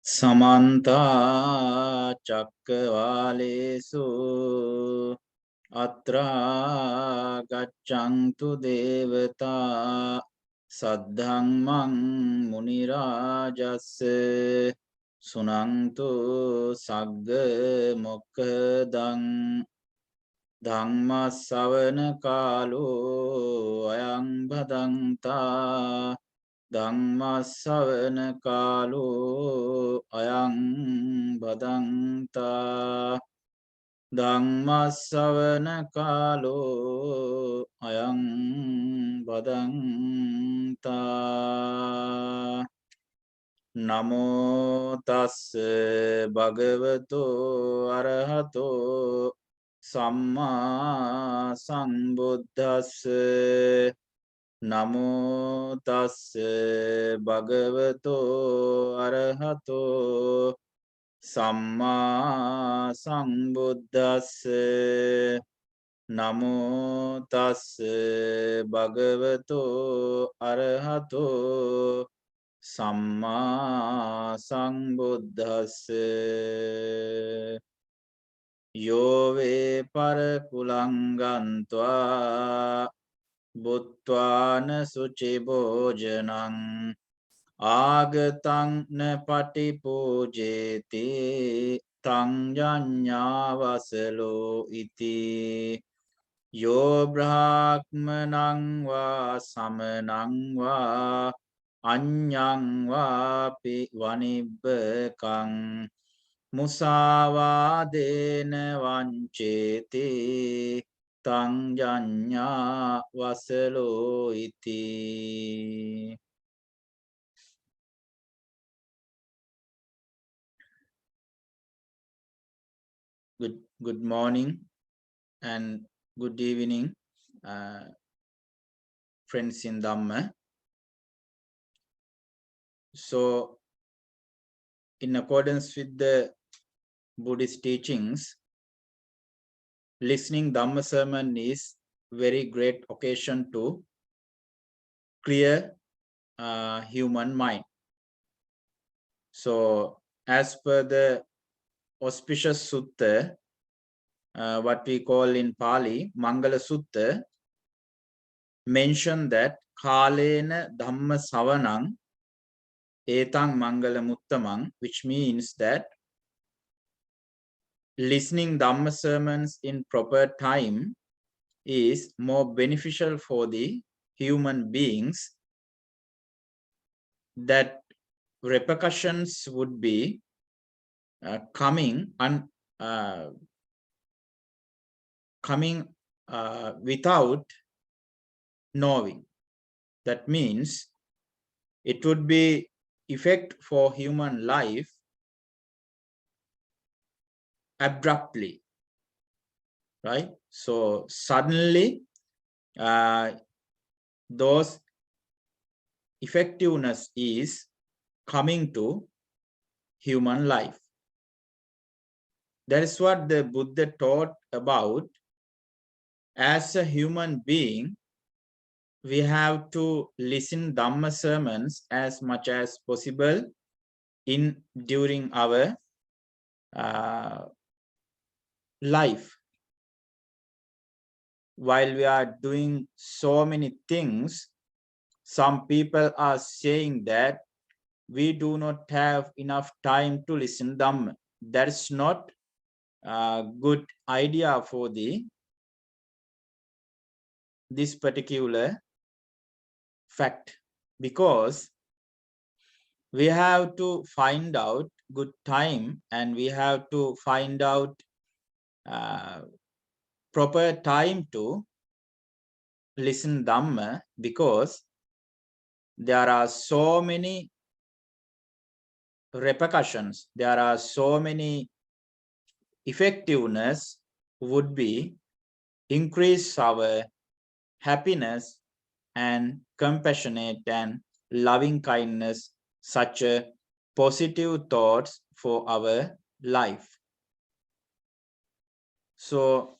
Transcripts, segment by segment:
Samanta Chakravalesu Atra Gachantu Devata Saddhammang Munirajase Sunantu Sagga Mokkadang Dhamma Savana Kalu Ayang Bhadanta Dhammasavana kalu ayang badanta Dhammasavana kalu ayang badanta Namo tassa bhagavato arahato samma sambuddhassa Namo tassa bhagavato arahato samma sambuddhassa Namo tassa bhagavato arahato samma sambuddhassa Yove parakulangantva Bhutvana suchibojanang Agatang na patipujeti Tang janyavasalo iti Yo brahmanang va samanang va Anyang va pi vanibbakang Musavadena vancheti Tang janya vasalo iti. Good morning and good evening, friends in Dhamma. So, in accordance with the Buddhist teachings, listening Dhamma sermon is very great occasion to clear human mind. So, as per the auspicious sutta, what we call in Pali, Mangala Sutta, mention that Kalena Dhamma Savanang Etang Mangala Muttamang, which means that listening Dhamma sermons in proper time is more beneficial for the human beings, that repercussions would be coming without knowing. That means it would be effect for human life abruptly, right? So suddenly those effectiveness is coming to human life. That is what the Buddha taught about. As a human being, we have to listen Dhamma sermons as much as possible during our life. While we are doing so many things, some people are saying that we do not have enough time to listen Dhamma. That is not a good idea for this particular fact, because we have to find out good time and we have to find out proper time to listen Dhamma, because there are so many repercussions, there are so many effectiveness would be increase our happiness and compassionate and loving kindness, such a positive thoughts for our life. So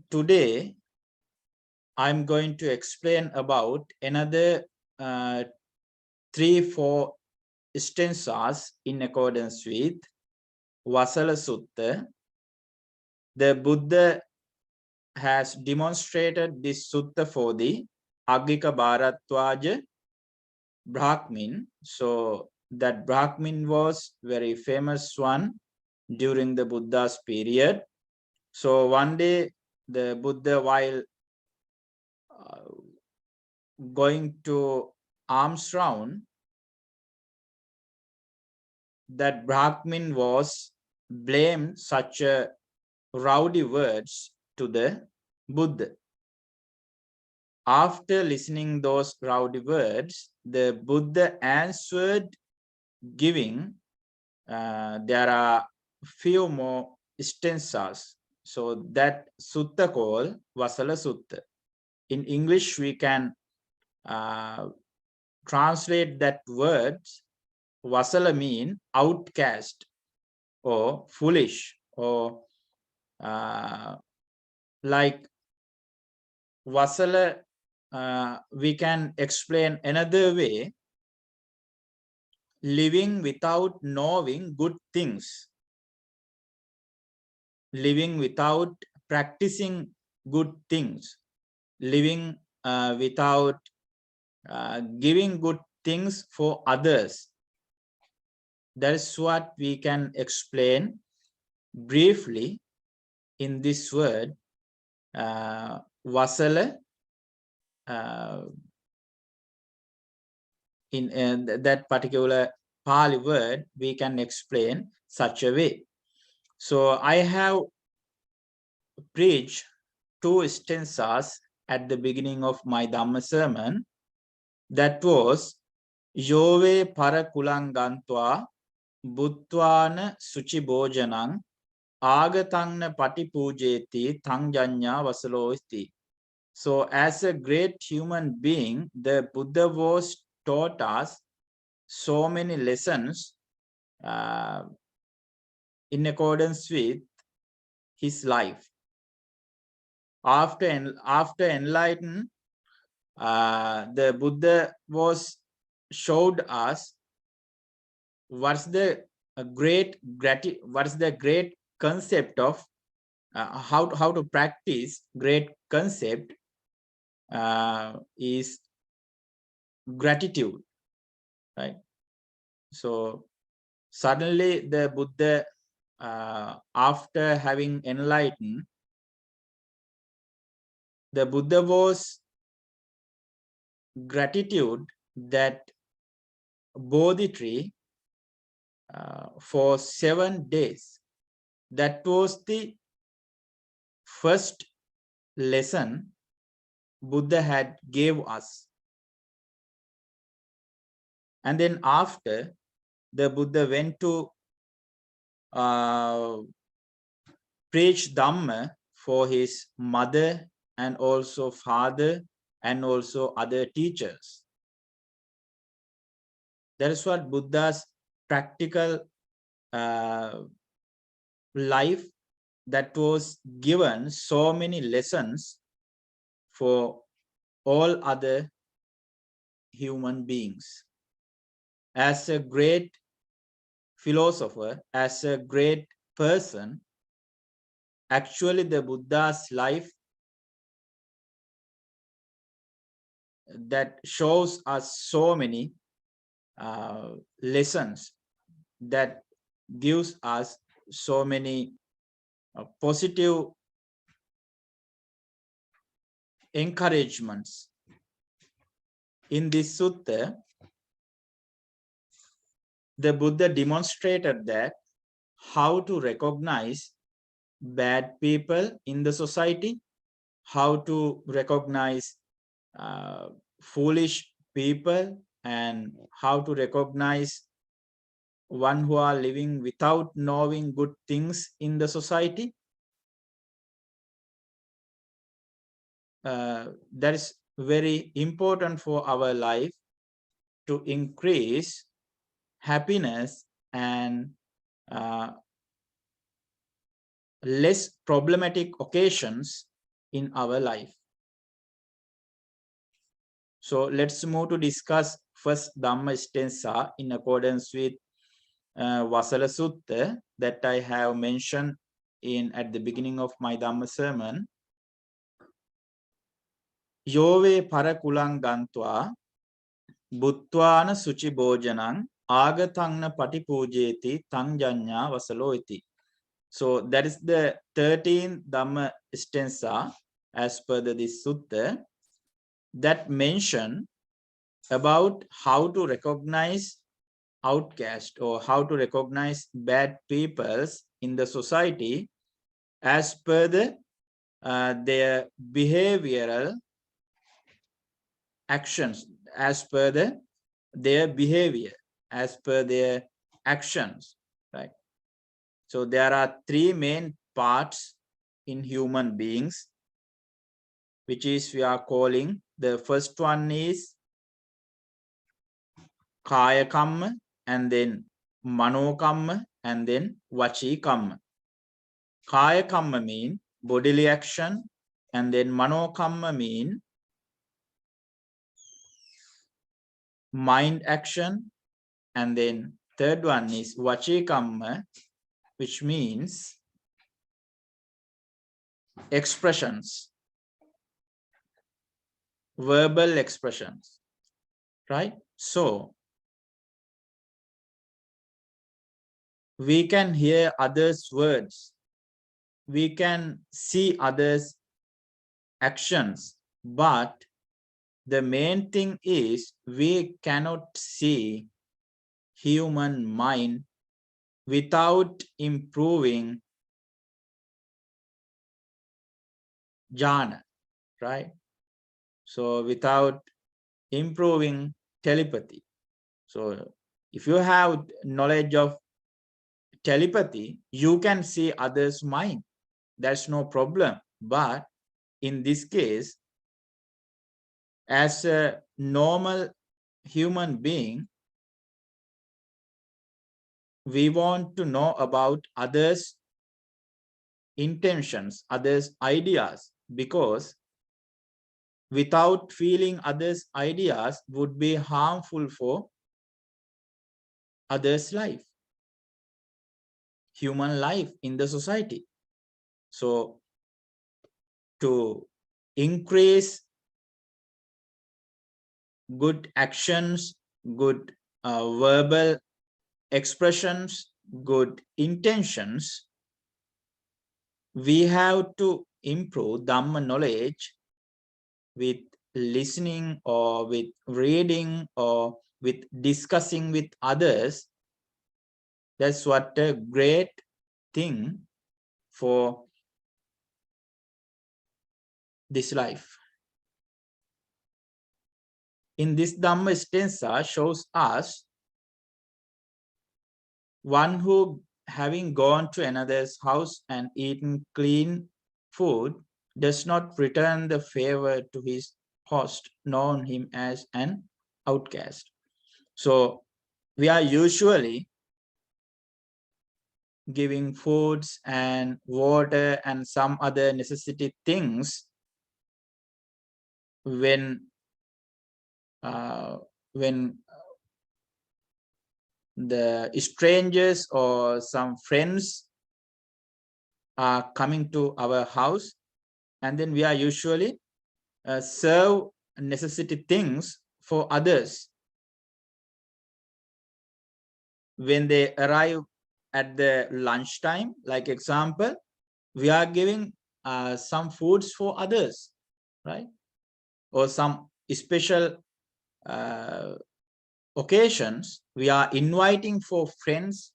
today I'm going to explain about another 3-4 stanzas in accordance with Vasala Sutta. The Buddha has demonstrated this sutta for the Agika Bharatwaja Brahmin. So that Brahmin was very famous one during the Buddha's period. So one day the Buddha, while going to alms round, that Brahmin was blamed such a rowdy words to the Buddha. After listening those rowdy words, the Buddha answered giving, there are few more stanzas. So that sutta called Vasala Sutta. In English, we can translate that word. Vasala mean outcast or foolish, or like Vasala, we can explain another way: living without knowing good things, living without practicing good things, living without giving good things for others. That is what we can explain briefly in this word, Vasala. In that particular Pali word, we can explain such a way. So I have preached 2 stanzas at the beginning of my Dhamma sermon. That was Yove Parakulangantwa Bhutvana Suchi Bhojanang Agatangna Pati Pujeti Tangjanya Vasaloisti. So as a great human being, the Buddha was taught us so many lessons in accordance with his life. After enlightenment, the Buddha was showed us what's the great concept of how to practice great concept is gratitude, right? So suddenly the Buddha, after having enlightened, the Buddha was gratitude that Bodhi tree for 7 days. That was the first lesson Buddha had gave us. And then after, the Buddha went to preach Dhamma for his mother and also father and also other teachers. That is what Buddha's practical life, that was given so many lessons for all other human beings. As a great philosopher, as a great person, actually the Buddha's life that shows us so many lessons, that gives us so many positive encouragements. In this sutta, the Buddha demonstrated that how to recognize bad people in the society, how to recognize foolish people, and how to recognize one who are living without knowing good things in the society. That is very important for our life to increase happiness and less problematic occasions in our life. So let's move to discuss first Dhamma stanza in accordance with Vasala Sutta that I have mentioned at the beginning of my Dhamma sermon. Yove para kulang gantwa Bhutvana suchi bhojanang agatangna patipujeti tangjanya vasalo iti. So that is the 13th Dhamma stanza as per this sutta that mention about how to recognize outcast or how to recognize bad peoples in the society as per their behavioral actions, as per their behavior, as per their actions, right? So there are three main parts in human beings, which is we are calling, the first one is kaya kamma, and then mano kamma, and then vachi kamma. Kaya kamma mean bodily action, and then mano kamma mean mind action, and then third one is vachi kamma, which means expressions, verbal expressions, right? So we can hear others' words, we can see others' actions, but the main thing is we cannot see human mind without improving jhana, right? So without improving telepathy. So if you have knowledge of telepathy, you can see others' mind. That's no problem. But in this case, as a normal human being, we want to know about others' intentions, others' ideas, because without feeling others' ideas would be harmful for others' life, human life in the society. So to increase good actions, good verbal expressions, good intentions, we have to improve Dhamma knowledge with listening or with reading or with discussing with others. That's what a great thing for this life. In this Dhamma stanza shows us one who, having gone to another's house and eaten clean food, does not return the favor to his host, known him as an outcast. So we are usually giving foods and water and some other necessity things when the strangers or some friends are coming to our house, and then we are usually serve necessity things for others. When they arrive at the lunchtime, like example, we are giving some foods for others, right? Or some special occasions, we are inviting for friends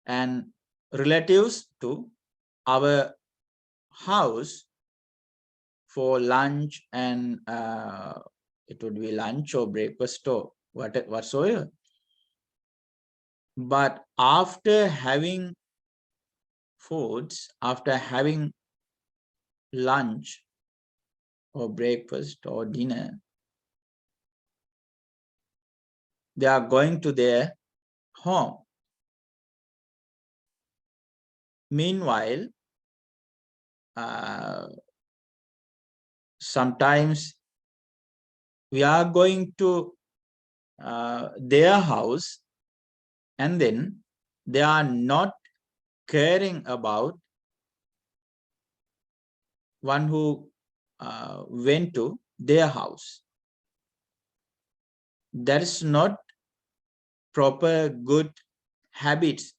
and relatives to our house for lunch, and it would be lunch or breakfast or whatsoever. But after having foods, after having lunch or breakfast or dinner, they are going to their home. Meanwhile, sometimes we are going to their house, and then they are not caring about one who went to their house. That is not proper good habits.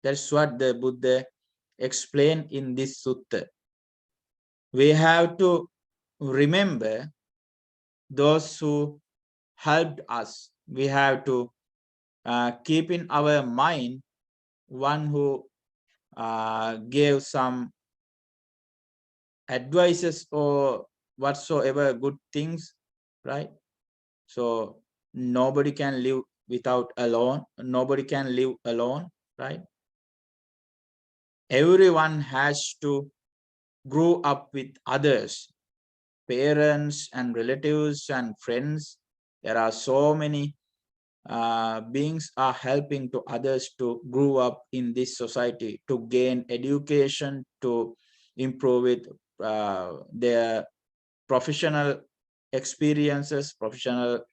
That's what the Buddha explained in this sutta. We have to remember those who helped us. We have to keep in our mind one who gave some advices or whatsoever good things, right? So nobody can live without alone. Nobody can live alone, right? Everyone has to grow up with others, parents and relatives and friends. There are so many beings are helping to others to grow up in this society, to gain education, to improve with their professional experiences, professional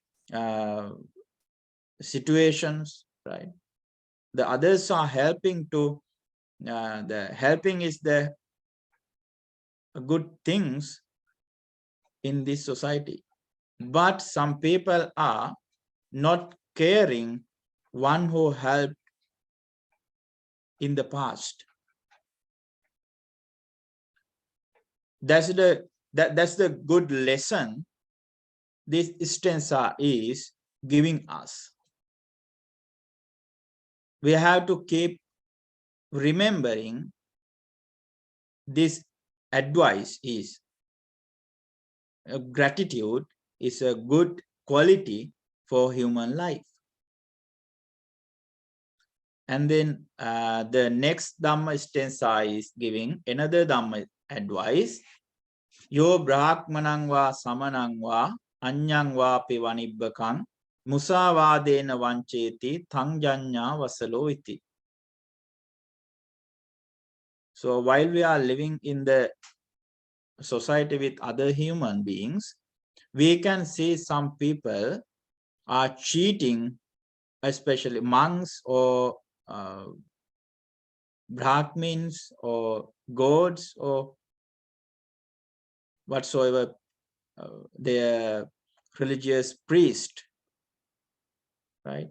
situations, right? The others are helping to, the helping is the good things in this society. But some people are not caring one who helped in the past. That's the good lesson this stanza is giving us. We have to keep remembering this advice is gratitude is a good quality for human life. And then the next Dhamma stanza is giving another Dhamma advice. Yo brahmanang va samanang va anyang va pivanibbakan musavadena vancheti tangjanya vasalo iti. So while we are living in the society with other human beings, we can see some people are cheating, especially monks or Brahmins or gods or whatsoever their religious priest, right?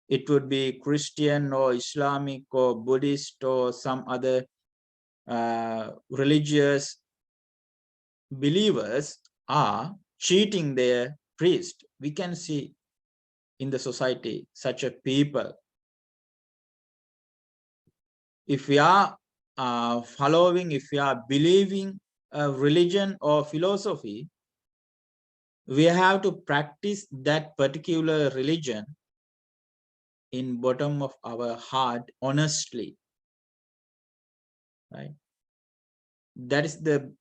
It would be Christian or Islamic or Buddhist or some other religious believers are cheating their priest. We can see in the society such a people. If we are following, if we are believing a religion or philosophy, we have to practice that particular religion in bottom of our heart honestly, right? That is the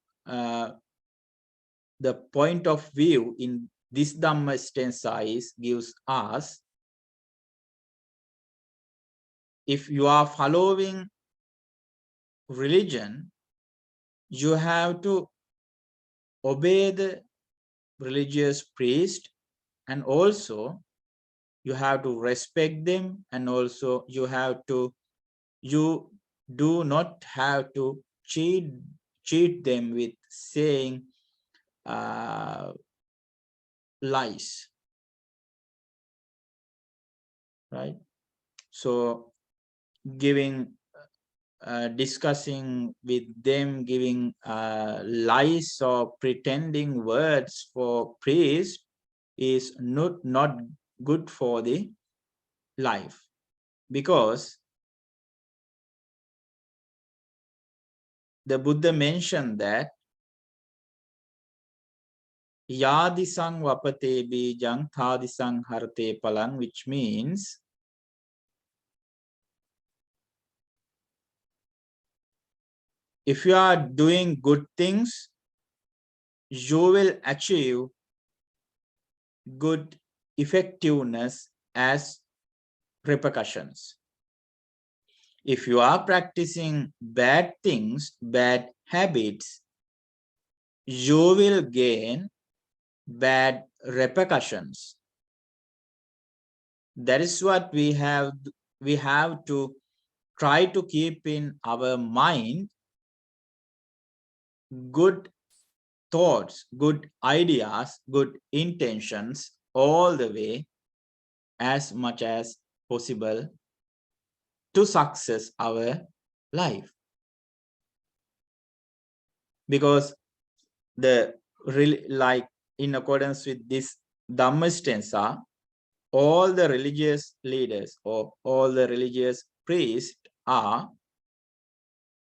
point of view in this Dhamma stanza gives us. If you are following religion, you have to obey the religious priest, and also you have to respect them, and also you do not have to cheat them with saying lies, right? So giving discussing with them, giving lies or pretending words for praise is not good for the life, because the Buddha mentioned that yadisang vapate bijang thadisang harte palang, which means if you are doing good things, you will achieve good effectiveness as repercussions. If you are practicing bad things, bad habits, you will gain bad repercussions. That is what we have to try to keep in our mind. Good thoughts, good ideas, good intentions all the way, as much as possible, to success our life. Because like in accordance with this Dhamma stanza, all the religious leaders or all the religious priests are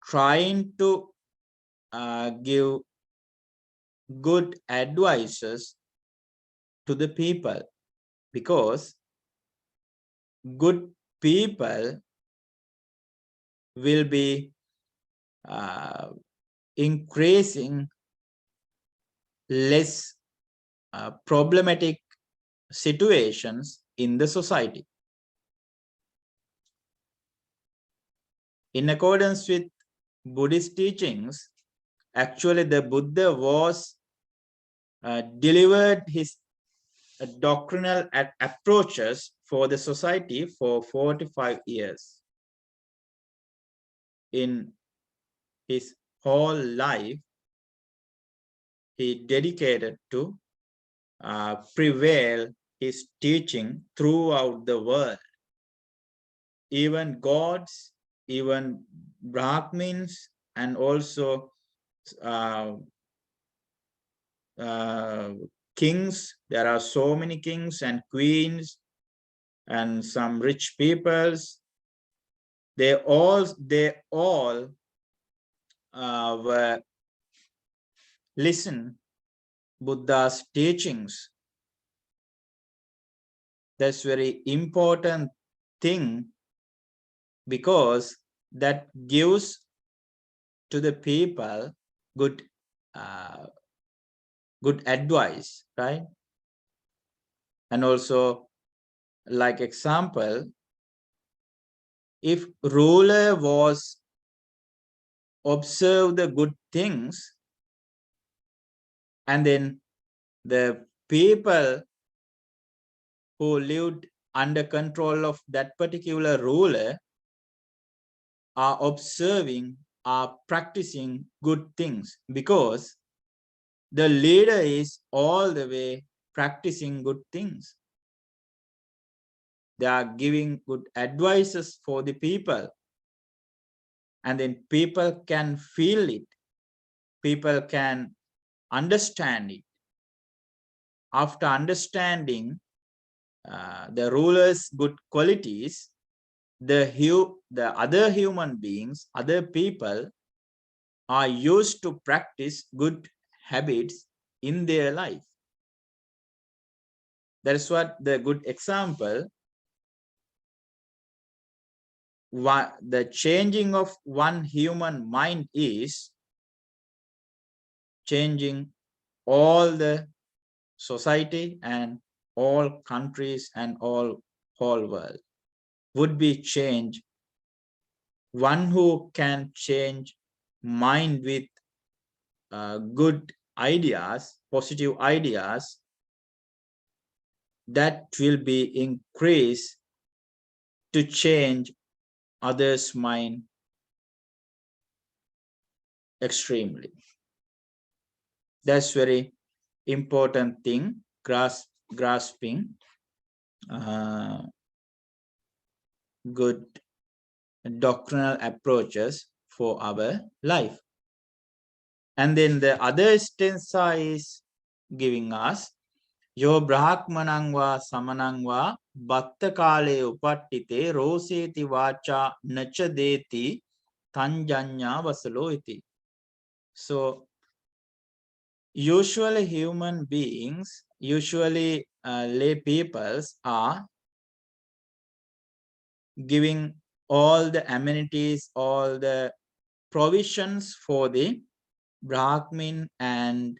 trying to give good advices to the people, because good people will be increasing less problematic situations in the society. In accordance with Buddhist teachings, actually the Buddha was delivered his doctrinal approaches for the society for 45 years. In his whole life, he dedicated to prevail his teaching throughout the world. Even gods, even Brahmins, and also kings. There are so many kings and queens and some rich peoples. They all were listen Buddha's teachings. That's very important thing, because that gives to the people good good advice, right? And also, like example, if ruler was observe the good things, and then the people who lived under control of that particular ruler are observing, are practicing good things, because the leader is all the way practicing good things. They are giving good advices for the people, and then people can feel it, people can understand it. After understanding the ruler's good qualities, the other human beings, other people are used to practice good habits in their life. That is what the good example. The changing of one human mind is changing all the society and all countries and all whole world. Would be change. One who can change mind with good ideas, positive ideas, that will be increased to change others' mind extremely. That's very important thing, grasping good doctrinal approaches for our life. And then the other stanza is giving us Yo brahmanangva samanangva batta kale upattite roseti vacha nacha deti tanjanya vasalo iti. So usually human beings, usually lay peoples are giving all the amenities, all the provisions for the Brahmin and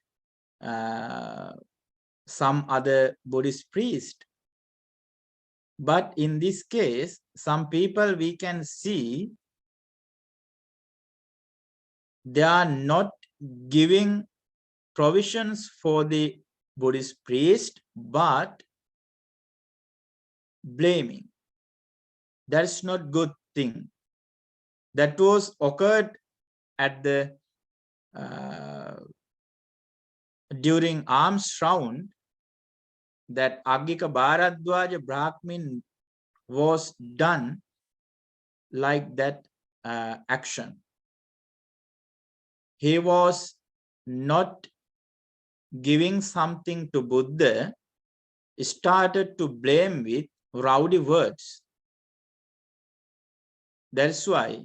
some other Buddhist priest. But in this case, some people we can see they are not giving provisions for the Buddhist priest, but blaming. That's not good thing. That was occurred at the during arms round, that Agika Bharadwaja Brahmin was done like that action. He was not giving something to Buddha, started to blame with rowdy words. That's why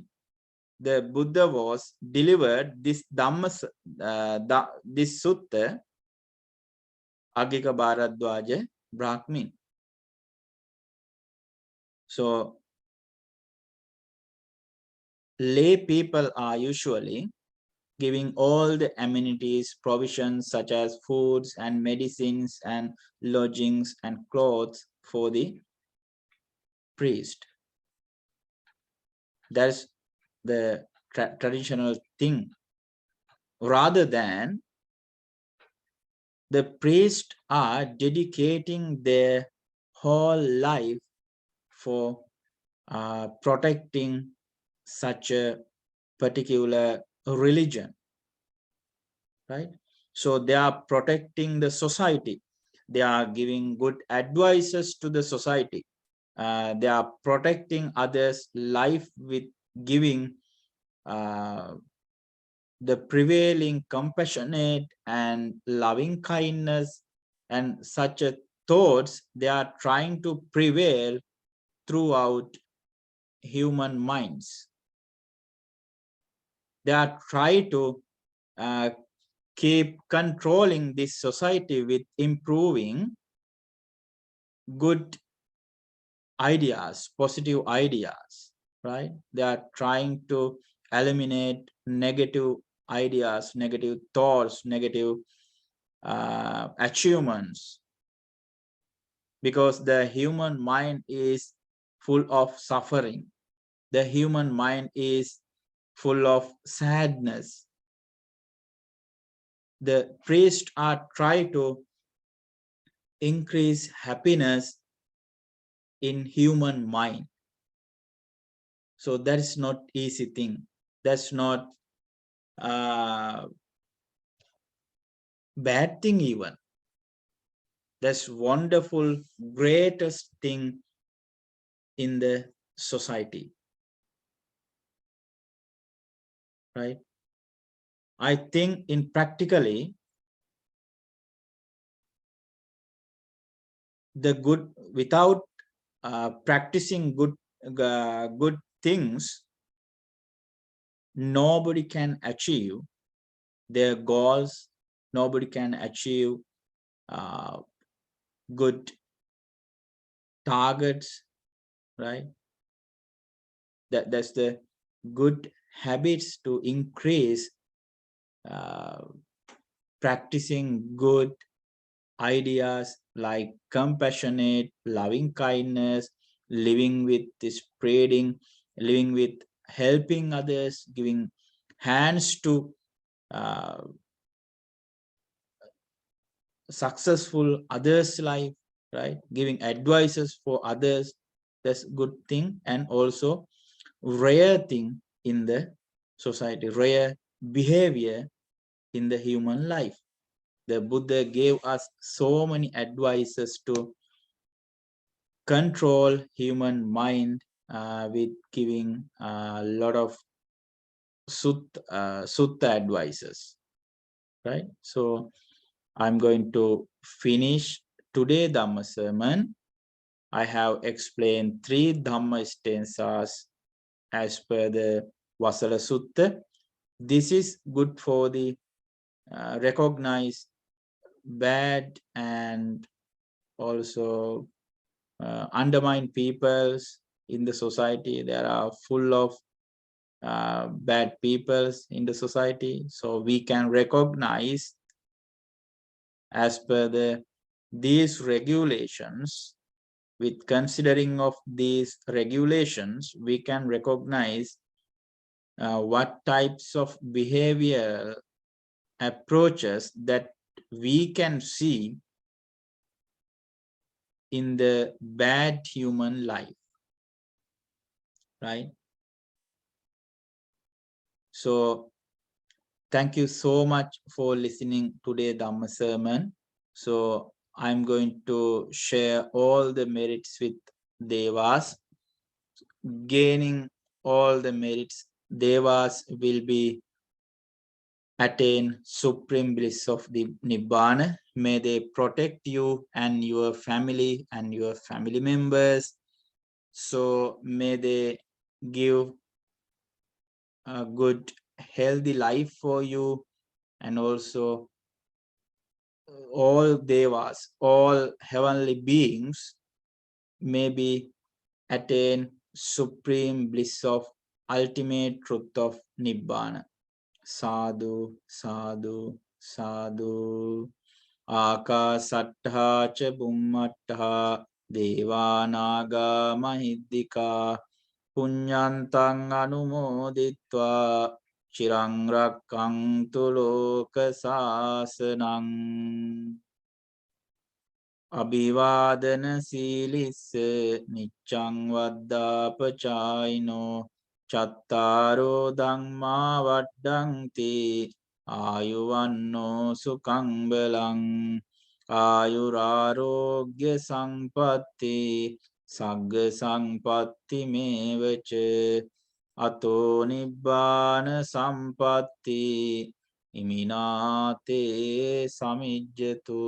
the Buddha was delivered this this sutta, Agika Bharadwaja Brahmin. So lay people are usually giving all the amenities, provisions such as foods and medicines and lodgings and clothes for the priest. That's the traditional thing. Rather than the priests are dedicating their whole life for protecting such a particular religion, right? So they are protecting the society. They are giving good advices to the society. They are protecting others' life with giving the prevailing compassionate and loving kindness, and such a thoughts they are trying to prevail throughout human minds. They are trying to keep controlling this society with improving good ideas, positive ideas, right? They are trying to eliminate negative ideas, negative thoughts, negative achievements, because the human mind is full of suffering. The human mind is full of sadness. The priests are trying to increase happiness in human mind. So that is not easy thing. That's not bad thing even. That's wonderful, greatest thing in the society, right? I think in practically, the good, without practicing good things, nobody can achieve their goals. Nobody can achieve good targets, right? That's the good habits to increase practicing good ideas like compassionate, loving kindness, living with spreading, living with helping others, giving hands to successful others' life, right? Giving advices for others, that's good thing. And also rare thing in the society, rare behavior in the human life. The Buddha gave us so many advices to control human mind with giving a lot of sutta advices, right? So I'm going to finish today Dhamma sermon. I have explained 3 Dhamma stanzas as per the Vasala Sutta. This is good for the recognize bad and also undermine peoples in the society. There are full of bad peoples in the society. So we can recognize as per these regulations. With considering of these regulations, we can recognize what types of behavior approaches that we can see in the bad human life, right? So thank you so much for listening today Dhamma sermon. So I'm going to share all the merits with Devas. Gaining all the merits, Devas will be attain supreme bliss of the Nibbana. May they protect you and your family members. So may they give a good healthy life for you, and also all devas, all heavenly beings may be attain supreme bliss of ultimate truth of Nibbana. Sadhu, sadhu, sadhu. Akasattha ca bummattha devanaga mahiddika punyantang anumoditva chirang rakkantu loka sasanang. Abhivadana silisse niccang vaddapachayino chattaro dhamma vaddanti ayuvanno sukang balang ayurarogya sampatti sagga sampatti mevaca ato nibbana sampatti iminate samijjatu.